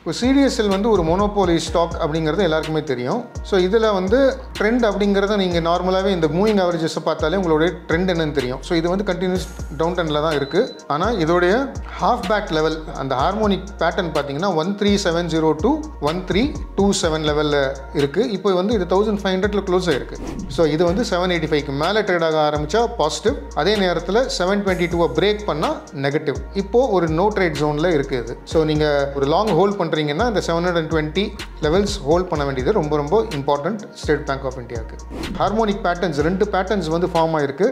இப்போ CDSL வந்து ஒரு மோனோபோலி ஸ்டாக் அப்படிங்கிறது எல்லாருக்குமே தெரியும். ஸோ இதில் வந்து ட்ரெண்ட் அப்படிங்கிறத நீங்கள் நார்மலாகவே இந்த மூவிங் ஆவரேஜஸை பார்த்தாலே உங்களுடைய ட்ரெண்ட் என்னன்னு தெரியும். ஸோ இது வந்து கண்டினியூஸ் டவுன் ட்ரெண்டில் தான் இருக்குது. ஆனால் இதோடைய ஹாஃப் பேக் லெவல் அந்த ஹார்மோனிக் பேட்டர்ன் பார்த்தீங்கன்னா 13702 to 1327 லெவலில் இருக்குது. இப்போ வந்து இது 1500 க்ளோஸ் ஆகிருக்கு. ஸோ இது வந்து 785க்கு மேலே ட்ரேட் ஆக ஆரம்பித்தா பாசிட்டிவ், அதே நேரத்தில் 722 பிரேக் பண்ணால் நெகட்டிவ். இப்போது ஒரு நோ ட்ரேட் ஜோனில் இருக்குது. ஸோ நீங்கள் ஒரு லாங் ஹோல்ட் பண்ணுறீங்கன்னா இந்த 720 லெவல்ஸ் ஹோல்ட் பண்ண வேண்டியது ரொம்ப ரொம்ப இம்பார்ட்டன்ட் ஸ்டேட் பேங்க் ஆஃப் இந்தியாவுக்கு. ஹார்மோனிக் பேட்டர்ன்ஸ் 2 பேட்டர்ன்ஸ் வந்து ஃபார்ம் ஆகிருக்கு.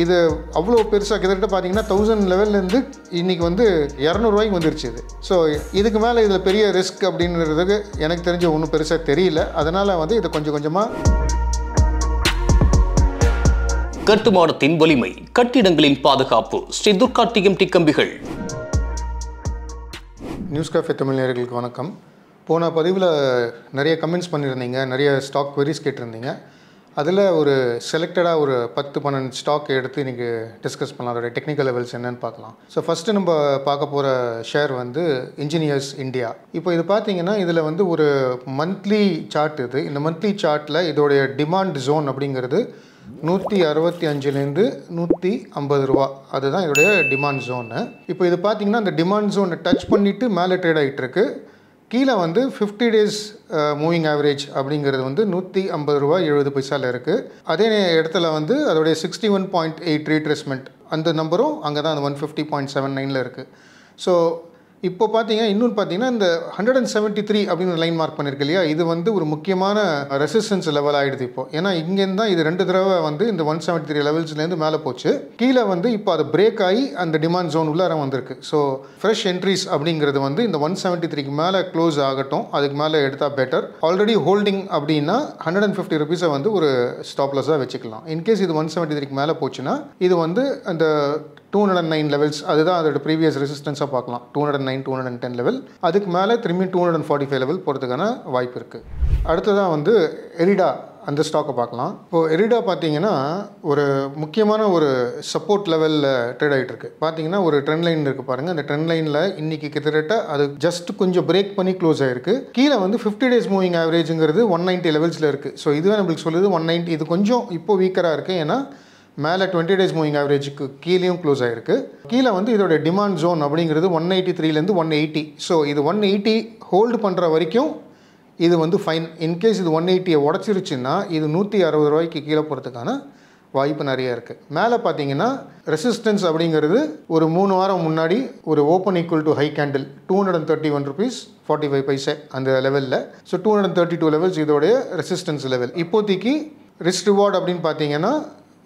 இது அவ்வளோ பெருசாக கிட்டத்தட்ட பார்த்தீங்கன்னா 1000 லெவல்லேருந்து இன்றைக்கி வந்து 200 ரூபாய்க்கு வந்துருச்சு இது. ஸோ இதுக்கு மேலே இதில் பெரிய ரிஸ்க் அப்படின்றதுக்கு எனக்கு தெரிஞ்ச ஒன்றும் பெருசாக தெரியல. அதனால் வந்து இதை கொஞ்சம் கொஞ்சமாக கட்டுமானத்தின் வலிமை, கட்டிடங்களின் பாதுகாப்பு, ஸ்ரீ துர்கா TMT கம்பிகள். நியூஸ் கேஃபே தமிழ் நேயர்களுக்கு வணக்கம். போன பதிவில் நிறைய கமெண்ட்ஸ் பண்ணியிருந்தீங்க, நிறைய ஸ்டாக் queries கேட்டிருந்தீங்க. அதில் ஒரு செலக்டடாக ஒரு 10-12 ஸ்டாக் எடுத்து இன்றைக்கி டிஸ்கஸ் பண்ணலாம். அதோட டெக்னிக்கல் லெவல்ஸ் என்னென்னு பார்க்கலாம். ஸோ ஃபஸ்ட்டு நம்ம பார்க்க போகிற ஷேர் வந்து இன்ஜினியர்ஸ் இந்தியா. இப்போ இது பார்த்தீங்கன்னா இதில் வந்து ஒரு மந்த்லி சார்ட் இது. இந்த மந்த்லி சார்ட்டில் இதோடைய டிமாண்ட் ஜோன் அப்படிங்கிறது 165லேருந்து 150 ரூபா, அதுதான் இதோடைய டிமாண்ட் ஜோனு. இப்போ இது பார்த்தீங்கன்னா அந்த டிமாண்ட் ஜோனை டச் பண்ணிவிட்டு மேலே ட்ரேட் ஆகிட்டுருக்கு. கீழே வந்து 50 டேஸ் மூவிங் ஆவரேஜ் அப்படிங்கிறது வந்து 150 ரூபா 70 பைசாவில் இருக்குது. அதே இடத்துல வந்து அதோடைய 61.8 ரீட்ரேஸ்மெண்ட் அந்த நம்பரும் அங்கே தான் அந்த 150.79ல் இருக்குது. ஸோ இப்போ பார்த்தீங்கன்னா இன்னொன்று பார்த்தீங்கன்னா இந்த 173 அப்படின்னு லைன் மார்க் பண்ணியிருக்கு இல்லையா, இது வந்து ஒரு முக்கியமான ரெசிஸ்டன்ஸ் லெவல் ஆகிடுது இப்போ. ஏன்னா இங்கேருந்து தான் இது 2 தடவை வந்து இந்த 173 லெவல்ஸ்லேருந்து மேலே போச்சு. கீழே வந்து இப்போ அது பிரேக் ஆகி அந்த டிமாண்ட் ஜோன் உள்ளார வந்திருக்கு. ஸோ ஃப்ரெஷ் என்ட்ரிஸ் அப்படிங்கிறது வந்து இந்த 173க்கு மேலே க்ளோஸ் ஆகட்டும், அதுக்கு மேலே எடுத்தால் பெட்டர். ஆல்ரெடி ஹோல்டிங் அப்படின்னா 150 ருபீஸை வந்து ஒரு ஸ்டாப்லெஸ்ஸாக வச்சுக்கலாம். இன்கேஸ் இது 173க்கு மேலே போச்சுன்னா இது வந்து அந்த 209 லெவல்ஸ், அதுதான் அதோட ப்ரீவியஸ் ரெசிஸ்டன்ஸாக பார்க்கலாம். 209 210 லெவல், அதுக்கு மேலே திரும்பி 245 லெவல் போகிறதுக்கான வாய்ப்பு இருக்குது. அடுத்ததான் வந்து எரிடா அந்த ஸ்டாக்கை பார்க்கலாம். இப்போது எரிடா பார்த்தீங்கன்னா ஒரு முக்கியமான ஒரு சப்போர்ட் லெவலில் ட்ரேட் ஆகிட்டு இருக்கு. பார்த்தீங்கன்னா ஒரு ட்ரெண்ட் லைன் இருக்குது பாருங்கள். அந்த ட்ரெண்ட் லைனில் இன்றைக்கி கிட்டத்தட்ட அது ஜஸ்ட் கொஞ்சம் பிரேக் பண்ணி க்ளோஸ் ஆகிருக்கு. கீழே வந்து 50 டேஸ் மூவிங் ஆவரேஜுங்கிறது 190 லெவல்ஸில் இருக்குது. ஸோ இதுவே நம்மளுக்கு சொல்லுது 190. இது கொஞ்சம் இப்போ வீக்கராக இருக்குது, ஏன்னா மேலே 20 டேஸ் மூவிங் ஆவரேஜுக்கு கீழேயும் க்ளோஸ் ஆகிருக்கு. கீழே வந்து இதோட டிமாண்ட் ஜோன் அப்படிங்கிறது 183லேருந்து 180. ஸோ இது 180 ஹோல்டு பண்ணுற வரைக்கும் இது வந்து ஃபைன். இன்கேஸ் இது 180 உடச்சிருச்சுன்னா இது 160 ரூபாய்க்கு கீழே போகிறதுக்கான வாய்ப்பு நிறைய இருக்குது. மேலே பார்த்தீங்கன்னா ரெசிஸ்டன்ஸ் அப்படிங்கிறது ஒரு 3 வாரம் முன்னாடி ஒரு open equal to high candle 231 rupees 45 paisa அந்த லெவலில். ஸோ 232 லெவல்ஸ் இதோடைய ரெசிஸ்டன்ஸ் லெவல். இப்போதைக்கு ரிஸ்க் ரிவார்டு அப்படின்னு பார்த்தீங்கன்னா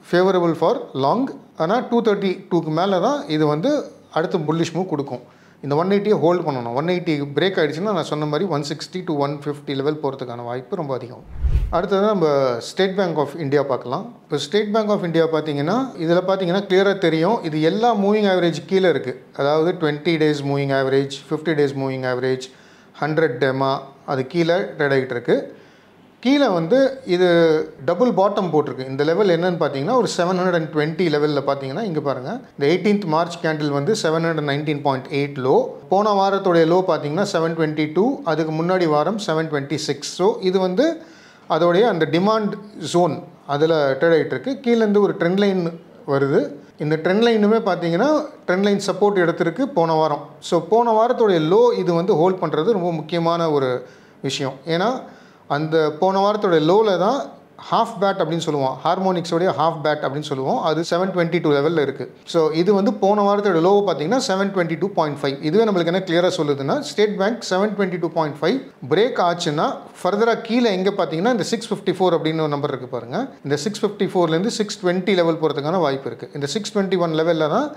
ஃபேவரபிள் ஃபார் லாங். ஆனால் 232க்கு மேலே தான் இது வந்து அடுத்த புல்லிஷ் மூவ் கொடுக்கும். இந்த 180 ஹோல்ட் பண்ணணும். 180 பிரேக் ஆகிடுச்சுன்னா நான் சொன்ன மாதிரி 160 to 150 லெவல் போகிறதுக்கான வாய்ப்பு ரொம்ப அதிகம். அடுத்தது நம்ம ஸ்டேட் பேங்க் ஆஃப் இந்தியா பார்க்கலாம். இப்போ ஸ்டேட் பேங்க் ஆஃப் இந்தியா பார்த்தீங்கன்னா இதில் பார்த்தீங்கன்னா கிளியராக தெரியும் இது எல்லா மூவிங் ஆவரேஜ் கீழே இருக்குது. அதாவது 20 days moving average, 50 days moving average, 100 டெமா அது கீழே ட்ரேட் ஆகிட்டு இருக்குது. கீழே வந்து இது டபுள் பாட்டம் போட்டிருக்கு. இந்த லெவல் என்னன்னு பார்த்தீங்கன்னா ஒரு 720 லெவலில் பார்த்தீங்கன்னா இங்கே பாருங்கள், இந்த 18th மார்ச் கேண்டில் வந்து 719.8 லோ. போன வாரத்துடைய லோ பார்த்தீங்கன்னா 722, அதுக்கு முன்னாடி வாரம் 726. ஸோ இது வந்து அதோடைய அந்த டிமாண்ட் ஜோன் அதில் ட்ரேட் ஆகிட்டு இருக்கு. கீழேருந்து ஒரு ட்ரெண்ட் லைன் வருது. இந்த ட்ரெண்ட் லைனுமே பார்த்தீங்கன்னா ட்ரெண்ட் லைன் சப்போர்ட் எடுத்திருக்கு போன வாரம். ஸோ போன வாரத்துடைய லோ இது வந்து ஹோல்ட் பண்ணுறது ரொம்ப முக்கியமான ஒரு விஷயம். ஏன்னா அந்த போன வாரத்தோட லோவில் தான் ஹாஃப் பேட் அப்படின்னு சொல்லுவோம், ஹார்மோனிக்ஸோடைய ஹாஃப் பேட் அப்படின்னு சொல்லுவோம். அது 722 லெவலில் இருக்குது. ஸோ இது வந்து போன வாரத்தோட லோவை பார்த்தீங்கன்னா 722.5. இதுவே நம்மளுக்கு என்ன கிளியராக சொல்லுதுன்னா ஸ்டேட் பேங்க் 722.5 பிரேக் ஆச்சுன்னா ஃபர்தராக கீழே எங்கே பார்த்தீங்கன்னா இந்த 654 அப்படின்னு ஒரு நம்பர் இருக்குது பாருங்கள். இந்த 654லேருந்து 620 லெவல் போகிறதுக்கான வாய்ப்பு இருக்குது. இந்த 621 லெவலில் தான்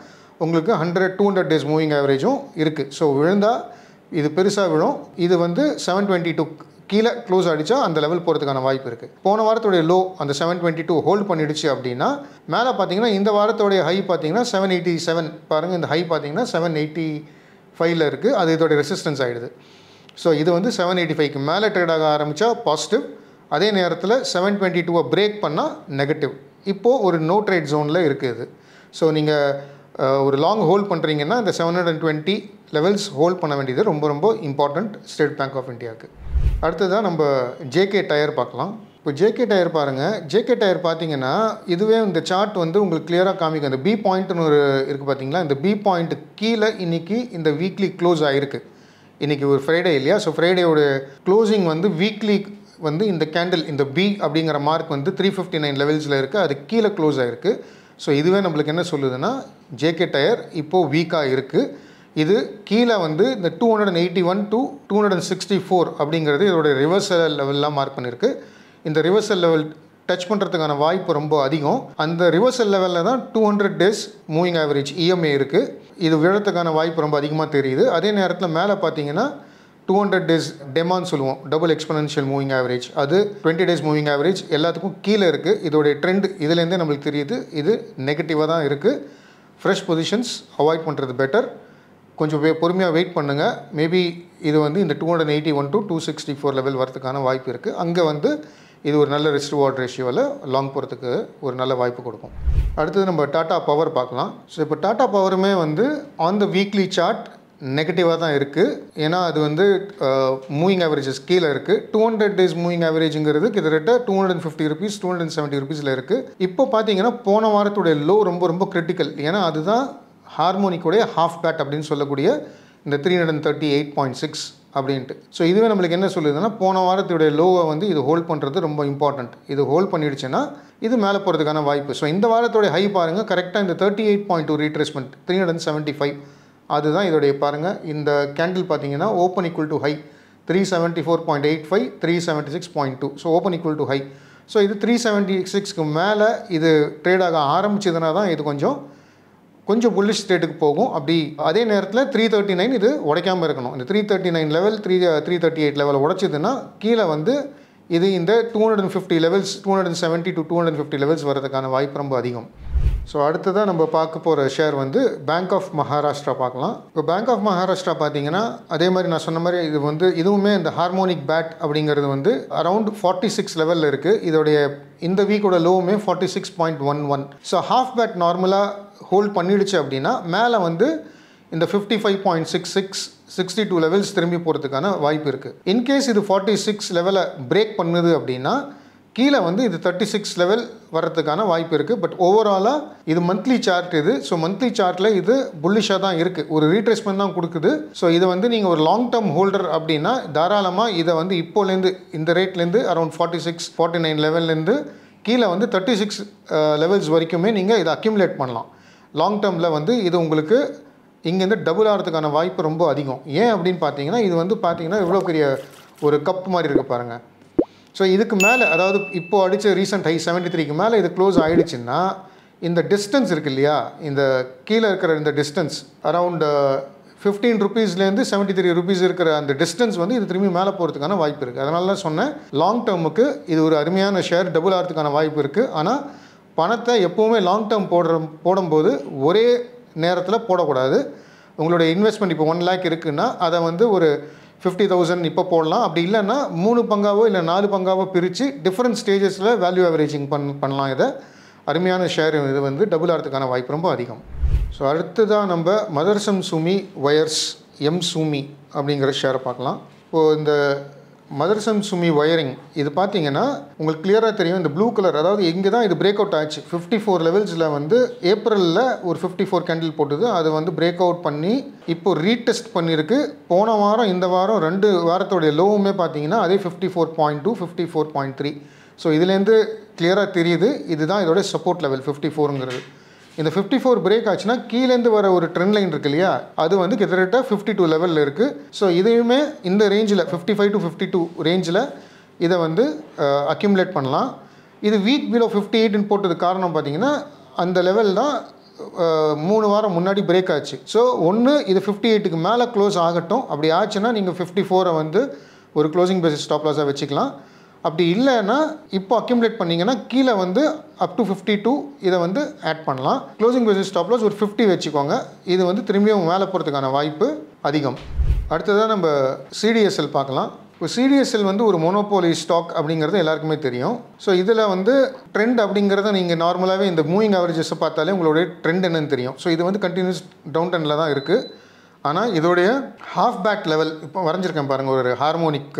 உங்களுக்கு 100-200 டேஸ் மூவிங் ஆவரேஜும் இருக்குது. ஸோ விழுந்தால் இது பெருசாக விழும். இது வந்து 722 கீழே க்ளோஸ் ஆகிடுச்சா அந்த லெவல் போகிறதுக்கான வாய்ப்பு இருக்குது. போன வாரத்தோடைய லோ அந்த 722 ஹோல்ட் பண்ணிடுச்சு அப்படின்னா மேலே பார்த்தீங்கன்னா இந்த வாரத்தோடைய ஹை பார்த்தீங்கன்னா 787 பாருங்கள். இந்த ஹை பார்த்தீங்கன்னா 785ல் இருக்குது. அது இதோடைய ரெசிஸ்டன்ஸ் ஆகிடுது. ஸோ இது வந்து 785க்கு மேலே ட்ரேட் ஆக ஆரம்பித்தா பாசிட்டிவ், அதே நேரத்தில் 722 பிரேக் பண்ணால் நெகட்டிவ். இப்போது ஒரு நோ ட்ரேட் ஜோனில் இருக்குது. ஸோ நீங்கள் ஒரு லாங் ஹோல்ட் பண்ணுறீங்கன்னா இந்த 720 லெவல்ஸ் ஹோல்ட் பண்ண வேண்டியது ரொம்ப ரொம்ப இம்பார்ட்டண்ட் ஸ்டேட் பேங்க் ஆஃப் இந்தியாவுக்கு. அடுத்ததாக நம்ம ஜேகே டயர் பார்க்கலாம். இப்போ ஜேகே டயர் பாருங்கள். ஜேகே டயர் பார்த்தீங்கன்னா இதுவே இந்த சார்ட் வந்து உங்களுக்கு கிளியராக காமிக்கும். அந்த பி பாயிண்ட்னு ஒரு இருக்குது பார்த்தீங்களா, இந்த பி பாயிண்ட் கீழே இன்றைக்கி இந்த வீக்லி க்ளோஸ் ஆகிருக்கு. இன்றைக்கி ஒரு ஃப்ரைடே இல்லையா, ஸோ ஃப்ரைடேயோட க்ளோசிங் வந்து வீக்லி வந்து இந்த கேண்டில் இந்த பி அப்படிங்கிற மார்க் வந்து 359 லெவல்ஸில் இருக்குது, அது கீழே க்ளோஸ் ஆகிருக்கு. ஸோ இதுவே நம்மளுக்கு என்ன சொல்லுதுன்னா ஜேகே டயர் இப்போது வீக்காக இருக்குது. இது கீழே வந்து இந்த 281 to 264 அப்படிங்கிறது இதோடைய ரிவர்சல் லெவல்லாம் மார்க் பண்ணியிருக்கு. இந்த ரிவர்சல் லெவல் டச் பண்ணுறதுக்கான வாய்ப்பு ரொம்ப அதிகம். அந்த ரிவர்சல் லெவலில் தான் 200 days மூவிங் ஆவரேஜ் இஎம்ஏ இருக்குது. இது விழறதுக்கான வாய்ப்பு ரொம்ப அதிகமாக தெரியுது. அதே நேரத்தில் மேலே பார்த்தீங்கன்னா 200 days டெமான்னு சொல்லுவோம், டபுள் எக்ஸ்பொனென்ஷியல் மூவிங் ஆவரேஜ், அது 20 days மூவிங் ஆவரேஜ் எல்லாத்துக்கும் கீழே இருக்குது. இதோடைய ட்ரெண்ட் இதுலேருந்தே நம்மளுக்கு தெரியுது, இது நெகட்டிவாக தான் இருக்குது. ஃப்ரெஷ் பொசிஷன்ஸ் அவாய்ட் பண்ணுறது பெட்டர். கொஞ்சம் பொறுமையாக வெயிட் பண்ணுங்கள். மேபி இது வந்து இந்த 281 to 264 லெவல் வரதுக்கான வாய்ப்பு இருக்குது. அங்கே வந்து இது ஒரு நல்ல ரிஸ்க் ரிவார்ட் ரேஷியோவில் லாங் போகிறதுக்கு ஒரு நல்ல வாய்ப்பு கொடுக்கும். அடுத்தது நம்ம டாடா பவர் பார்க்கலாம். ஸோ இப்போ டாடா பவருமே வந்து ஆன் த வீக்லி சார்ட் நெகட்டிவாக தான் இருக்குது. ஏன்னா அது வந்து மூவிங் ஆவரேஜஸ் கீழே இருக்குது. 200 days மூவிங் ஆவரேஜுங்கிறது கிட்டத்தட்ட 250 rupees 270 rupeesல இருக்குது. இப்போ பார்த்தீங்கன்னா போன வாரத்துடைய லோ ரொம்ப ரொம்ப கிரிட்டிக்கல். ஏன்னா அதுதான் ஹார்மோனிக்குடைய ஹாஃப் பேட் அப்படின்னு சொல்லக்கூடிய இந்த 338.6 அப்படின்ட்டு. ஸோ இதுவே நம்மளுக்கு என்ன சொல்லுதுன்னா போன வாரத்துடைய லோவை வந்து இது ஹோல்ட் பண்ணுறது ரொம்ப இம்பார்ட்டண்ட். இது ஹோல்ட் பண்ணிடுச்சுன்னா இது மேலே போகிறதுக்கான வாய்ப்பு. ஸோ இந்த வாரத்தோடைய ஹை பாருங்கள், கரெக்டாக இந்த 38.2 ரீட்ரேஸ்மெண்ட் 375 அதுதான் இதோடைய பாருங்கள். இந்த கேண்டில் பார்த்தீங்கன்னா open equal to high 374.85 376.2. So open equal to high. So இது 376க்கு மேலே இது ட்ரேடாக ஆரம்பிச்சதுனா தான் இது கொஞ்சம் புல்லிஷ் ஸ்டேட்டுக்கு போகும். அப்படி அதே நேரத்தில் 339 இது உடைக்காமல் இருக்கணும். இந்த 339 லெவல் 338 லெவல் உடைச்சதுன்னா கீழே வந்து இது இந்த 250 லெவல்ஸ் 270 to 250 லெவல்ஸ் வரதுக்கான வாய்ப்பு ரொம்ப அதிகம். ஸோ அடுத்ததாக நம்ம பார்க்க போகிற ஷேர் வந்து பேங்க் ஆஃப் மகாராஷ்டிரா பார்க்கலாம். இப்போ பேங்க் ஆஃப் மகாராஷ்டிரா பார்த்தீங்கன்னா அதே மாதிரி நான் சொன்ன மாதிரி இது வந்து இதுவுமே இந்த ஹார்மோனிக் பேட் அப்படிங்கிறது வந்து அரவுண்ட் 46 லெவலில் இருக்குது. இதோடைய இந்த வீக்கோட லோவுமே 46.11. ஸோ ஹாஃப் பேட் நார்மலாக ஹோல்ட் பண்ணிடுச்சு அப்படின்னா மேலே வந்து இந்த 55.66 62 லெவல்ஸ் திரும்பி போகிறதுக்கான வாய்ப்பு இருக்குது. இன்கேஸ் இது 46 லெவலை பிரேக் பண்ணுது அப்படின்னா கீழே வந்து இது 36 லெவல் வரதுக்கான வாய்ப்பு இருக்குது. பட் ஓவராலாக இது மந்த்லி சார்ட் இது. ஸோ மந்த்லி சார்ட்டில் இது புல்லிஷாக தான் இருக்குது, ஒரு ரீட்ரேஸ்மெண்ட் தான் கொடுக்குது. ஸோ இதை வந்து நீங்கள் ஒரு லாங் டேர்ம் ஹோல்டர் அப்படின்னா தாராளமாக இதை வந்து இப்போலேருந்து இந்த ரேட்லேருந்து அரௌண்ட் 46 49 லெவல்லேருந்து கீழே வந்து 36 லெவல்ஸ் வரைக்குமே நீங்கள் இதை அக்யூமுலேட் பண்ணலாம். லாங் டேர்மில் வந்து இது உங்களுக்கு இங்கேருந்து டபுள் ஆகிறதுக்கான வாய்ப்பு ரொம்ப அதிகம். ஏன் அப்படின்னு பார்த்தீங்கன்னா இது வந்து பார்த்தீங்கன்னா இவ்வளோ பெரிய ஒரு கப் மாதிரி இருக்குது பாருங்கள். ஸோ இதுக்கு மேலே அதாவது இப்போது அடித்த ரீசெண்ட் ஹை 73க்கு மேலே இது க்ளோஸ் ஆகிடுச்சுன்னா இந்த டிஸ்டன்ஸ் இருக்குது இல்லையா, இந்த கீழே இருக்கிற இந்த டிஸ்டன்ஸ் அரவுண்ட் 15 rupeesலேருந்து 73 rupees இருக்கிற அந்த டிஸ்டன்ஸ் வந்து இது திரும்பி மேலே போகிறதுக்கான வாய்ப்பு இருக்குது. அதனால தான் சொன்னேன் லாங் டேர்முக்கு இது ஒரு அருமையான ஷேர், டபுள் ஆகிறதுக்கான வாய்ப்பு இருக்குது. ஆனால் பணத்தை எப்போவுமே லாங் டேர்ம் போடும்போது ஒரே நேரத்தில் போடக்கூடாது. உங்களுடைய இன்வெஸ்ட்மெண்ட் இப்போ 1 lakh இருக்குன்னா அதை வந்து ஒரு 50,000 இப்போ போடலாம். அப்படி இல்லைன்னா 3 பங்காவோ இல்லை 4 பங்காவோ பிரித்து டிஃப்ரெண்ட் ஸ்டேஜஸில் வேல்யூ ஆவரேஜிங் பண்ணலாம். இதை அருமையான ஷேர், இது வந்து டபுள் ஆகிறதுக்கான வாய்ப்பு ரொம்ப அதிகம். ஸோ அடுத்ததாக நம்ம மதர்சன் சுமி வயர்ஸ் எம்சுமி அப்படிங்கிற ஷேரை பார்க்கலாம். இப்போது இந்த மதர்சன் சுமி வயரிங் இது பார்த்தீங்கன்னா உங்களுக்கு கிளியராக தெரியும். இந்த ப்ளூ கலர் அதாவது இங்கே தான் இது பிரேக் அவுட் ஆச்சு. 54 லெவல்ஸில் வந்து ஏப்ரலில் ஒரு 54 கேண்டில் போட்டுது. அது வந்து பிரேக் அவுட் பண்ணி இப்போ ரீடெஸ்ட் பண்ணியிருக்கு. போன வாரம் இந்த வாரம் 2 வாரத்தோடைய லோவுமே பார்த்தீங்கன்னா அதே 54.2 54.3. ஸோ இதுலேருந்து கிளியராக தெரியுது இதுதான் இதோட சப்போர்ட் லெவல் 54ங்கிறது. இந்த 54 பிரேக் ஆச்சுன்னா கீழேருந்து வர ஒரு ட்ரெண்ட் லைன் இருக்கு இல்லையா, அது வந்து கிட்டத்தட்ட 52 லெவலில் இருக்குது. ஸோ இதையுமே இந்த ரேஞ்சில் 55 to 52 ரேஞ்சில் இதை வந்து அக்யூமுலேட் பண்ணலாம். இது வீக் பிலோ 58ன்னு போட்டது காரணம் பார்த்தீங்கன்னா அந்த லெவல் தான் 3 வாரம் முன்னாடி பிரேக் ஆச்சு. ஸோ ஒன்று இது 58க்கு மேலே க்ளோஸ் ஆகட்டும். அப்படி ஆச்சுன்னா நீங்கள் 54 வந்து ஒரு க்ளோசிங் பேசிஸ் ஸ்டாப் லாஸாக வச்சுக்கலாம். அப்படி இல்லைன்னா இப்போ அக்யூமுலேட் பண்ணிங்கன்னா கீழே வந்து அப் டு 52 இதை வந்து ஆட் பண்ணலாம். க்ளோசிங் பேசிஸ் ஸ்டாப் லாஸ் ஒரு 50 வச்சுக்கோங்க. இது வந்து திரும்பியும் மேலே போகிறதுக்கான வாய்ப்பு அதிகம். அடுத்ததாக நம்ம சிடிஎஸ்எல் பார்க்கலாம். இப்போ சிடிஎஸ்எல் வந்து ஒரு மோனோபோலி ஸ்டாக் அப்படிங்கிறது எல்லாருக்குமே தெரியும். ஸோ இதில் வந்து ட்ரெண்ட் அப்படிங்கிறத நீங்கள் நார்மலாகவே இந்த மூவிங் ஆவரேஜஸை பார்த்தாலே உங்களுடைய ட்ரெண்ட் என்னன்னு தெரியும். ஸோ இது வந்து கண்டினியூஸ் டவுன் ட்ரெண்டில் தான் இருக்குது. ஆனால் இதோடைய ஹாஃப் பேக் லெவல் இப்போ வரைஞ்சிருக்கேன் பாருங்கள், ஒரு ஹார்மோனிக்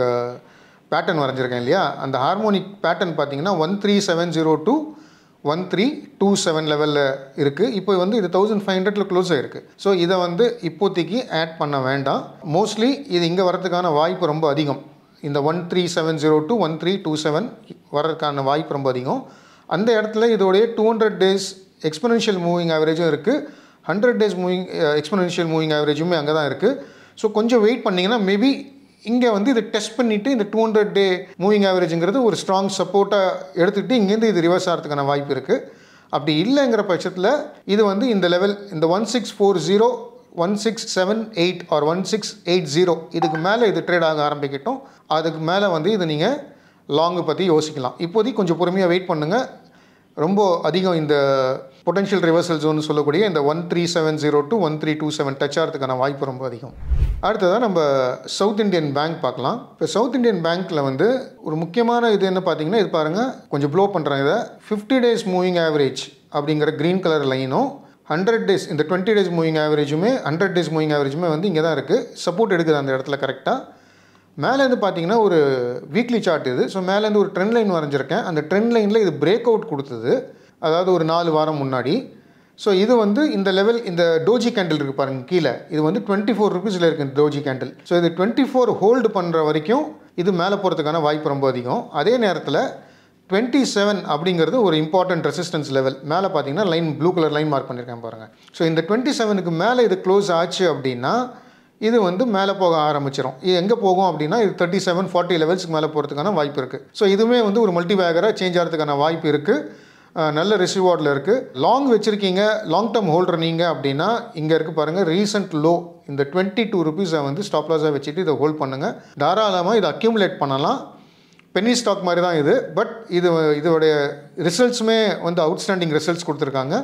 பேட்டர்ன் வரைஞ்சிருக்கேன் இல்லையா, அந்த ஹார்மோனிக் பேட்டர்ன் பார்த்தீங்கன்னா 13702 to 1327 லெவலில் இருக்குது. இப்போ வந்து இது 1500 க்ளோஸ் ஆகிருக்கு. ஸோ இதை வந்து இப்போதைக்கு ஆட் பண்ண வேண்டாம். மோஸ்ட்லி இது இங்கே வரதுக்கான வாய்ப்பு ரொம்ப அதிகம். இந்த 13702 to 1327 வர்றதுக்கான வாய்ப்பு ரொம்ப அதிகம். அந்த இடத்துல இதோடைய 200 days எக்ஸ்பொனென்ஷியல் மூவிங் ஆவரேஜும் இருக்குது, 100 days மூவிங் எக்ஸ்பொனென்ஷியல் மூவிங் ஆவரேஜுமே அங்கே தான் இருக்குது. ஸோ கொஞ்சம் வெயிட் பண்ணிங்கன்னா மேபி இங்கே வந்து இதை டெஸ்ட் பண்ணிவிட்டு இந்த 200 day மூவிங் ஆவரேஜுங்கிறது ஒரு ஸ்ட்ராங் சப்போர்ட்டாக எடுத்துக்கிட்டு இங்கேருந்து இது ரிவர்ஸ் ஆகிறதுக்கான வாய்ப்பு இருக்குது. அப்படி இல்லைங்கிற பட்சத்தில் இது வந்து இந்த லெவல், இந்த 1640, 1678 ஆர் 1680 இதுக்கு மேலே இது ட்ரேட் ஆக ஆரம்பிக்கட்டும். அதுக்கு மேலே வந்து இது நீங்கள் லாங்கு பற்றி யோசிக்கலாம். இப்போதைக்கு கொஞ்சம் பொறுமையாக வெயிட் பண்ணுங்கள். ரொம்ப அதிகம் இந்த பொட்டன்ஷியல் ரிவர்சல் ஜோன் சொல்லக்கூடிய இந்த 13702 to 1327 டச் ஆகிறதுக்கான வாய்ப்பு ரொம்ப அதிகம். அடுத்ததாக நம்ம சவுத் இந்தியன் பேங்க் பார்க்கலாம். இப்போ சவுத் இந்தியன் பேங்க்கில் வந்து ஒரு முக்கியமான இது என்ன பார்த்தீங்கன்னா, இது பாருங்கள், கொஞ்சம் ப்ளோ பண்ணுறாங்க. இதை 50 days மூவிங் ஆவரேஜ் அப்படிங்கிற க்ரீன் கலர் லைனும் 100 days இந்த 20 days மூவிங் ஆவரேஜுமே 100 days மூவிங் ஆவரேஜுமே வந்து இங்கே தான் இருக்குது. சப்போர்ட் எடுக்குது அந்த இடத்துல கரெக்டாக. மேலேருந்து பார்த்தீங்கன்னா ஒரு வீக்லி சார்ட் இது. ஸோ மேலேருந்து ஒரு ட்ரெண்ட் லைன் வரைஞ்சிருக்கேன். அந்த ட்ரெண்ட் லைனில் இது பிரேக் அவுட் கொடுத்தது, அதாவது ஒரு 4 வாரம் முன்னாடி. ஸோ இது வந்து இந்த லெவல், இந்த டோஜி கேண்டில் இருக்குது பாருங்கள் கீழே, இது வந்து 24 rupeesல இருக்குது இந்த டோஜி கேண்டில். ஸோ இது 24 ஹோல்டு பண்ணுற வரைக்கும் இது மேலே போகிறதுக்கான வாய்ப்பு ரொம்ப அதிகம். அதே நேரத்தில் 27 அப்படிங்கிறது ஒரு இம்பார்ட்டன்ட் ரெசிஸ்டன்ஸ் லெவல். மேலே பார்த்தீங்கன்னா line blue colour line mark பண்ணியிருக்கேன் பாருங்கள். ஸோ இந்த 27க்கு மேலே இது க்ளோஸ் ஆச்சு அப்படின்னா இது வந்து மேலே போக ஆரம்பிச்சிடும். இது எங்கே போகும் அப்படின்னா இது 3740 லெவல்ஸ்க்கு மேலே போகிறதுக்கான வாய்ப்பு இருக்குது. ஸோ இதுவுமே வந்து ஒரு மல்டி பேக்கராக சேஞ்ச் ஆகிறதுக்கான வாய்ப்பு இருக்குது. நல்ல ரிசிவார்டில் இருக்குது. லாங் வச்சுருக்கீங்க, லாங் டேர்ம் ஹோல்டர் நீங்கள் அப்படின்னா இங்கே இருக்குது பாருங்கள், ரீசெண்ட் லோ இந்த 22 rupees வந்து ஸ்டாப் லாஸாக வச்சுட்டு இதை ஹோல்ட் பண்ணுங்கள். தாராளமாக இதை அக்யூமுலேட் பண்ணலாம். பென்னி ஸ்டாக் மாதிரி தான் இது. பட் இதோடைய ரிசல்ட்ஸுமே வந்து அவுட்ஸ்டாண்டிங் ரிசல்ட்ஸ் கொடுத்துருக்காங்க.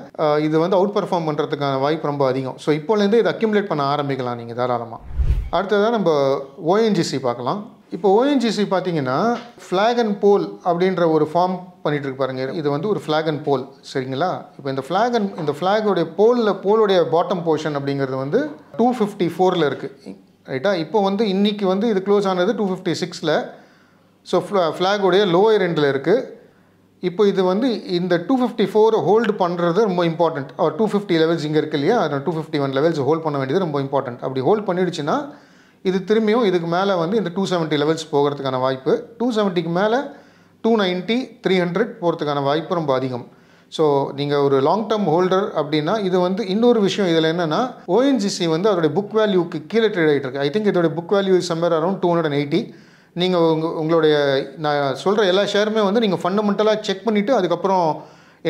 இது வந்து அவுட் பர்ஃபார்ம் பண்ணுறதுக்கான வாய்ப்பு ரொம்ப அதிகம். ஸோ இப்போலேருந்து இதை அக்யூமுலேட் பண்ண ஆரம்பிக்கலாம் நீங்கள் தாராளமாக. அடுத்ததாக நம்ம ஓஎன்ஜிசி பார்க்கலாம். இப்போ ஓஎன்ஜிசி பார்த்தீங்கன்னா ஃப்ளாக் அண்ட் போல் அப்படின்ற ஒரு ஃபார்ம் பண்ணிகிட்டு இருக்கு பாருங்கள். இது வந்து ஒரு ஃப்ளாக் அண்ட் போல், சரிங்களா? இப்போ இந்த ஃப்ளாகோடைய போலுடைய பாட்டம் போர்ஷன் அப்படிங்கிறது வந்து 254 இருக்குது, ரைட்டா? இப்போ வந்து இன்றைக்கி வந்து இது க்ளோஸ் ஆனது 256. ஸோ ஃப்ளாகோடைய லோயர் எண்டில் இருக்குது. இப்போ இது வந்து இந்த 254 ஹோல்டு பண்ணுறது ரொம்ப இம்பார்ட்டண்ட். 250 லெவல்ஸ் இங்கே இருக்குது இல்லையா, 251 லெவல்ஸ் ஹோல்ட் பண்ண வேண்டியது ரொம்ப இம்பார்ட்டண்ட். அப்படி ஹோல்ட் பண்ணிடுச்சுன்னா இது திரும்பியும் இதுக்கு மேலே வந்து இந்த 270 லெவல்ஸ் போகிறதுக்கான வாய்ப்பு, 270க்கு மேலே 290, 300 போகிறதுக்கான வாய்ப்பு ரொம்ப அதிகம். ஸோ நீங்கள் ஒரு லாங் டேர்ம் ஹோல்டர் அப்படின்னா இது வந்து இன்னொரு விஷயம் இதில் என்னென்னா, ஓஎன்ஜிசி வந்து அதோடைய புக் வேல்யூக்கு கீழே ட்ரேட் ஆகிட்டு இருக்கு. ஐ திங்க் இதோடைய புக் வேல்யூ சம்மர் அரௌண்ட் 280. நீங்கள் உங்களுடைய நான் சொல்கிற எல்லா ஷேருமே வந்து நீங்கள் ஃபண்டமெண்டலாக செக் பண்ணிவிட்டு அதுக்கப்புறம்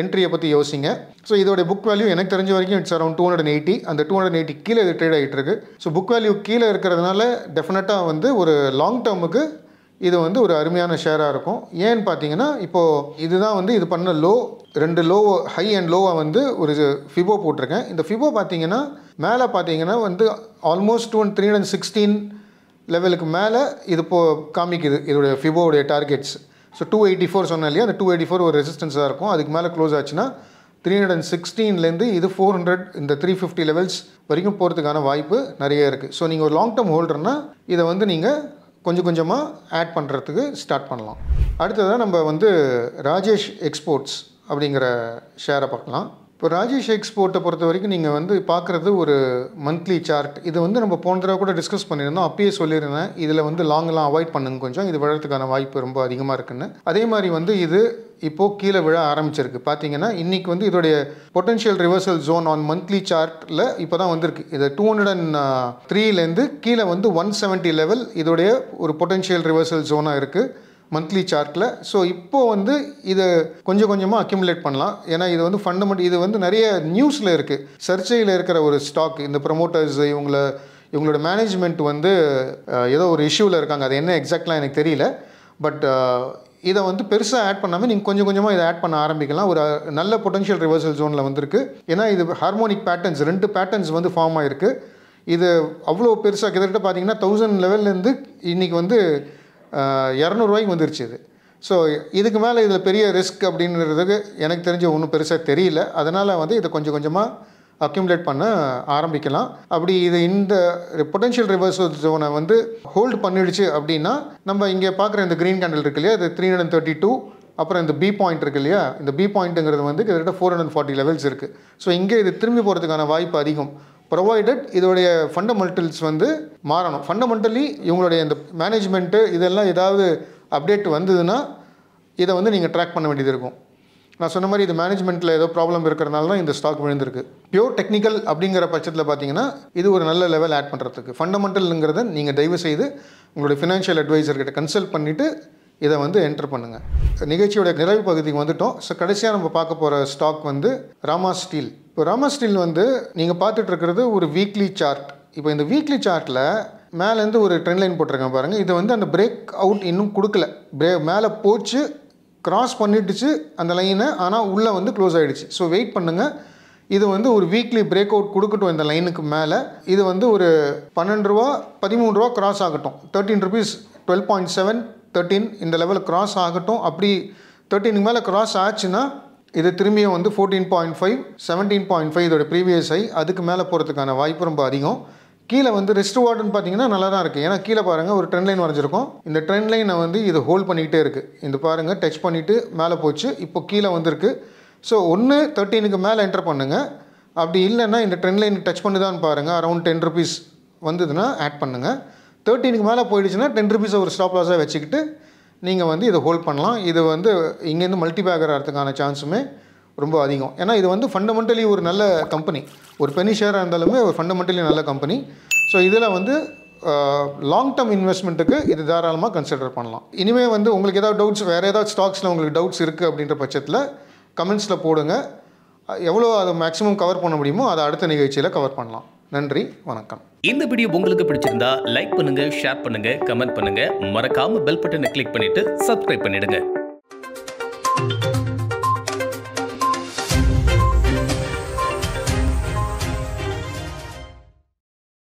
என்ட்ரியை பற்றி யோசிங்க. ஸோ இதோடைய புக் வேல்யூ எனக்கு தெரிஞ்ச வரைக்கும் இட்ஸ் அரௌண்ட் 280. அந்த 280 கீழே இது ட்ரேட் ஆகிட்டு இருக்கு. ஸோ புக் வேல்யூ கீழே இருக்கிறதுனால டெஃபினட்டாக வந்து ஒரு லாங் டேர்முக்கு இது வந்து ஒரு அருமையான ஷேராக இருக்கும். ஏன்னு பார்த்தீங்கன்னா இப்போது இதுதான் வந்து இது பண்ண லோ, 2 லோ, ஹை அண்ட் லோவை வந்து ஒரு ஃபிபோ போட்டிருக்கேன். இந்த ஃபிபோ பார்த்தீங்கன்னா மேலே பார்த்தீங்கன்னா வந்து ஆல்மோஸ்ட் 316 லெவலுக்கு மேலே இது காமிக்குது இதோடைய ஃபிபோவுடைய டார்கெட்ஸ். ஸோ 284 சொன்னேன் இல்லையா, அந்த 284 ஒரு ரெசிஸ்டன்ஸாக இருக்கும். அதுக்கு மேலே க்ளோஸ் ஆச்சுன்னா 316லேருந்து இது 400 இந்த 350 லெவல்ஸ் வரைக்கும் போகிறதுக்கான வாய்ப்பு நிறைய இருக்குது. ஸோ நீங்கள் ஒரு லாங் டேர்ம் ஹோல்டர்னால் இதை வந்து நீங்கள் கொஞ்சம் கொஞ்சமாக ஆட் பண்ணுறதுக்கு ஸ்டார்ட் பண்ணலாம். அடுத்ததாக நம்ம வந்து ராஜேஷ் எக்ஸ்போர்ட்ஸ் அப்படிங்கிற ஷேரை பார்க்கலாம். இப்போ ராஜேஷ் எக்ஸ்போர்ட்டை பொறுத்த வரைக்கும் நீங்கள் வந்து பார்க்குறது ஒரு மந்த்லி சார்ட். இது வந்து நம்ம போன தடவை கூட டிஸ்கஸ் பண்ணியிருந்தோம். அப்பயே சொல்லியிருந்தேன் இதில் வந்து லாங்கெலாம் அவாய்ட் பண்ணுங்க, கொஞ்சம் இது விழறதுக்கான வாய்ப்பு ரொம்ப அதிகமாக இருக்குன்னு. அதே மாதிரி வந்து இது இப்போது கீழே விழ ஆரம்பிச்சிருக்கு. பார்த்தீங்கன்னா இன்றைக்கி வந்து இதோடைய potential reversal zone on monthly சார்ட்டில் இப்போ தான் வந்திருக்கு. இது 203லேருந்து கீழே வந்து 170 லெவல் இதோடைய ஒரு பொட்டன்ஷியல் ரிவர்சல் ஜோனாக இருக்குது மந்த்லி சார்ட்டில். ஸோ இப்போது வந்து இதை கொஞ்சம் கொஞ்சமாக அக்யூமுலேட் பண்ணலாம். ஏன்னா இது வந்து இது வந்து நிறைய நியூஸில் இருக்குது, சர்ச்சையில் இருக்கிற ஒரு ஸ்டாக். இந்த ப்ரமோட்டர்ஸ் இவங்களோட மேனேஜ்மெண்ட் வந்து ஏதோ ஒரு இஷ்யூவில் இருக்காங்க. அது என்ன எக்ஸாக்ட்லாம் எனக்கு தெரியல. பட் இதை வந்து பெருசாக ஆட் பண்ணாமல் நீங்கள் கொஞ்சம் கொஞ்சமாக இதை ஆட் பண்ண ஆரம்பிக்கலாம். ஒரு நல்ல பொட்டன்ஷியல் ரிவர்சல் ஜோனில் வந்திருக்கு. ஏன்னா இது ஹார்மோனிக் பேட்டர்ன்ஸ் 2 பேட்டர்ன்ஸ் வந்து ஃபார்ம் ஆகிருக்கு. இது அவ்வளோ பெருசாக கிட்டத்தட்ட பார்த்தீங்கன்னா 1000 லெவல்லேருந்து இன்றைக்கி வந்து 200 ரூபாய்க்கு வந்துருச்சு இது. ஸோ இதுக்கு மேலே இதில் பெரிய ரிஸ்க் அப்படின்றதுக்கு எனக்கு தெரிஞ்ச ஒன்றும் பெருசாக தெரியல. அதனால் வந்து இதை கொஞ்சம் கொஞ்சமாக அக்யூமுலேட் பண்ண ஆரம்பிக்கலாம். அப்படி இது இந்த பொட்டன்ஷியல் ரிவர்சல் ஜோனை வந்து ஹோல்டு பண்ணிடுச்சு அப்படின்னா நம்ம இங்கே பார்க்குற இந்த க்ரீன் கேண்டில் இருக்கு இல்லையா, இது 332. அப்புறம் இந்த பி பாயிண்ட் இருக்கு இல்லையா, இந்த பி பாயிண்ட்டுங்கிறது வந்து கிட்டத்தட்ட 440 லெவல்ஸ் இருக்குது. ஸோ இங்கே இது திரும்பி போகிறதுக்கான வாய்ப்பு அதிகம், ப்ரொவைடட் இதோடைய ஃபண்டமெண்டல்ஸ் வந்து மாறணும். ஃபண்டமெண்டலி இவங்களுடைய இந்த மேனேஜ்மெண்ட்டு இதெல்லாம் ஏதாவது அப்டேட் வந்ததுன்னா இதை வந்து நீங்கள் ட்ராக் பண்ண வேண்டியது இருக்கும். நான் சொன்ன மாதிரி இது மேனேஜ்மெண்ட்டில் ஏதோ ப்ராப்ளம் இருக்கிறதுனால தான் இந்த ஸ்டாக் விழுந்திருக்கு. பியூர் டெக்னிக்கல் அப்படிங்கிற பட்சத்தில் பார்த்தீங்கன்னா இது ஒரு நல்ல லெவல் ஆட் பண்ணுறதுக்கு. ஃபண்டமெண்டலுங்கிறத நீங்கள் தயவு செய்து உங்களுடைய ஃபினான்ஷியல் அட்வைசர்கிட்ட கன்சல்ட் பண்ணிவிட்டு இதை வந்து என்டர் பண்ணுங்கள். நிகழ்ச்சியோட நிறைவு பகுதிக்கு வந்துட்டோம். ஸோ கடைசியாக நம்ம பார்க்க போகிற ஸ்டாக் வந்து ராமா ஸ்டீல். இப்போ ராமா ஸ்டீல் வந்து நீங்கள் பார்த்துட்டு இருக்கிறது ஒரு வீக்லி சார்ட். இப்போ இந்த வீக்லி சார்ட்டில் மேலேருந்து ஒரு ட்ரெண்ட் லைன் போட்டிருக்கேன் பாருங்கள். இது வந்து அந்த பிரேக் அவுட் இன்னும் கொடுக்கல. மேலே போச்சு, கிராஸ் பண்ணிடுச்சு அந்த லைனை, ஆனால் உள்ளே வந்து க்ளோஸ் ஆகிடுச்சு. ஸோ வெயிட் பண்ணுங்கள். இது வந்து ஒரு வீக்லி பிரேக் அவுட் கொடுக்கட்டும் இந்த லைனுக்கு மேலே. இது வந்து ஒரு 12 ரூபா 13 ரூபா கிராஸ் ஆகட்டும். 13 rupees 12.7 13 இந்த லெவலில் கிராஸ் ஆகட்டும். அப்படி 13க்கு மேலே கிராஸ் ஆச்சுன்னா இது திரும்பியும் வந்து 14.5 17.5 இதோட ப்ரீவியஸ் ஹை, அதுக்கு மேலே போகிறதுக்கான வாய்ப்பு ரொம்ப அதிகம். கீழே வந்து ரெஸ்ட் வார்டுன்னு பார்த்தீங்கன்னா நல்லா தான் இருக்குது. ஏன்னா கீழே பாருங்கள் ஒரு ட்ரெண்ட் லைன் வரைஞ்சிருக்கும். இந்த ட்ரெண்ட் லைனை வந்து இது ஹோல்ட் பண்ணிக்கிட்டே இருக்குது. இந்த பாருங்கள் டச் பண்ணிவிட்டு மேலே போச்சு, இப்போ கீழே வந்திருக்கு. ஸோ 13க்கு மேலே என்டர் பண்ணுங்கள். அப்படி இல்லைன்னா இந்த ட்ரெண்ட் லைன் டச் பண்ணுதான்னு பாருங்கள். அரௌண்ட் 10 rupees வந்ததுன்னா ஆட் பண்ணுங்கள். 13க்கு மேலே போயிடுச்சுன்னா 10 rupees ஒரு ஸ்டாப் லாஸாக வச்சுக்கிட்டு நீங்கள் வந்து இதை ஹோல்ட் பண்ணலாம். இது வந்து இங்கேருந்து மல்டி பேக்கர் ஆகிறதுக்கான சான்ஸுமே ரொம்ப அதிகம். ஏன்னா இது வந்து ஃபண்டமெண்டலி ஒரு நல்ல கம்பெனி, ஒரு பெனி ஷேராக இருந்தாலுமே ஒரு ஃபண்டமெண்டலி நல்ல கம்பெனி. ஸோ இதில் வந்து லாங் டேர்ம் இன்வெஸ்ட்மெண்ட்டுக்கு இது தாராளமாக கன்சிடர் பண்ணலாம். இனிமேல் வந்து உங்களுக்கு ஏதாவது டவுட்ஸ், வேறு ஏதாவது ஸ்டாக்ஸில் உங்களுக்கு டவுட்ஸ் இருக்குது அப்படின்ற பட்சத்தில் கமெண்ட்ஸில் போடுங்க. எவ்வளோ அதை மேக்ஸிமம் கவர் பண்ண முடியுமோ அதை அடுத்த நிகழ்ச்சியில் கவர் பண்ணலாம். நன்றி, வணக்கம். இந்த வீடியோ உங்களுக்கு பிடிச்சிருந்தா லைக் பண்ணுங்க, ஷேர் பண்ணுங்க, கமெண்ட் பண்ணுங்க. மறக்காம பெல் பட்டனை கிளிக் பண்ணிட்டு சப்ஸ்கிரைப் பண்ணிடுங்க.